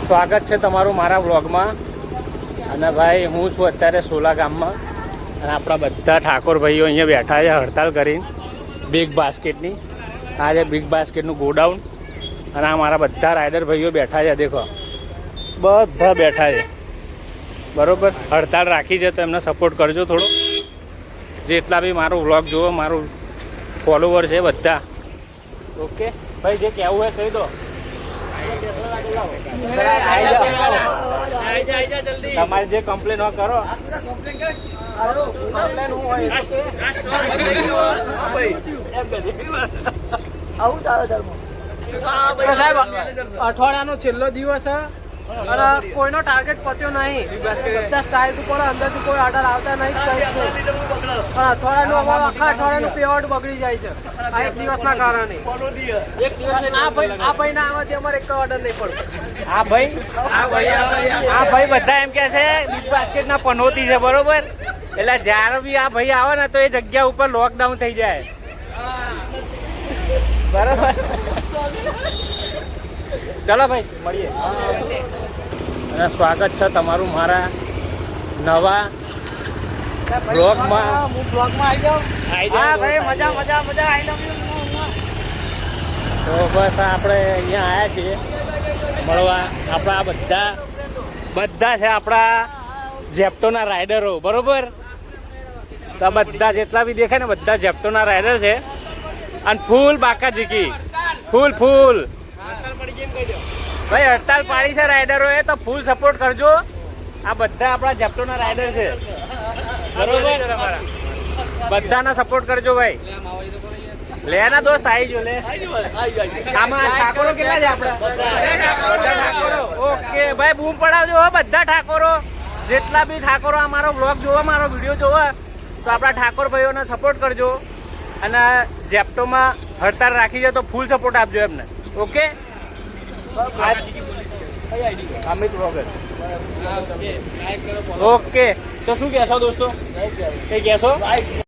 સ્વાગત છે તમારું મારા વ્લોગમાં. અને ભાઈ હું છું અત્યારે સોલા ગામમાં અને આપણા બધા ઠાકોર ભાઈઓ અહીંયા બેઠા છે હડતાલ કરીને બિગ બાસ્કેટની. આ છે બિગ બાસ્કેટનું ગોડાઉન અને આ મારા બધા રાઇડર ભાઈઓ બેઠા છે. દેખો બધા બેઠા છે બરાબર. હડતાલ રાખી છે તો એમને સપોર્ટ કરજો થોડો. જેટલા બી મારો વ્લોગ જુઓ, મારું ફોલોવર છે બધા. ઓકે ભાઈ, જે કહેવું હોય કહી દો. તમારે જે કમ્પ્લેન હોય કરો. સાહેબ, અઠવાડિયાનો છેલ્લો દિવસ અને કોઈનો ટાર્ગેટ પત્યો નહીં. બધા સ્ટાઇલ ઉપર અંદરથી કોઈ ઓર્ડર આવતા નહીં. પણ અઠવાડિયાનું અમારું આખા અઠવાડિયાનું પેમેન્ટ બગડી જાય છે આ એક દિવસના કારણે. આ ભાઈ ના આવાથી અમારે એક ઓર્ડર નહીં પડતો. આ ભાઈ બધા એમ કે છે બિગ બાસ્કેટ ના પનોતી છે બરોબર. એટલે જ્યારે બી આ ભાઈ આવે ને તો એ જગ્યા ઉપર લોકડાઉન થઈ જાય બરોબર. ચલો ભાઈ મળીએ. અને સ્વાગત છે તમારું મારા નવા બ્લોગમાં. હું બ્લોગમાં આવી જાઉં. હા ભાઈ, મજા મજા મજા. આઈ લવ યુ. તો બસ આપણે અહીંયા આવ્યા છીએ મળવા. આપણા બધા છે આપણા જેપ્ટોના રાઇડરો બરોબર. તો બધા જેટલા બી દેખાય ને બધા જેપ્ટોના રાઇડર છે. અને ફૂલ બાકા જીકી ફૂલ ભાઈ હડતાલ પાડી છે રાઇડરોએ તો ફૂલ સપોર્ટ કરજો. આ બધા આપણા જેપ્ટોના રાઇડર છે બરોબર. બધાના સપોર્ટ કરજો ભાઈ. લે ના દોસ્ત, આવી જો લે. આમાં ઠાકોરો કેટલા છે આપણા? બધા ઠાકોરો. ઓકે ભાઈ, બૂમ પડાવજો હો બધા ઠાકોરો. જેટલા બી ઠાકોરો આ મારો બ્લોગ જોવા, મારો વિડીયો જોવા, તો આપણા ઠાકોર ભાઈઓને સપોર્ટ કરજો. અને જેપ્ટોમાં હડતાલ રાખી છે તો ફૂલ સપોર્ટ આપજો એમને. Okay, Amit vlogger. ઓકે, તો શું કહેશો દોસ્તો? કઈ કહેશો?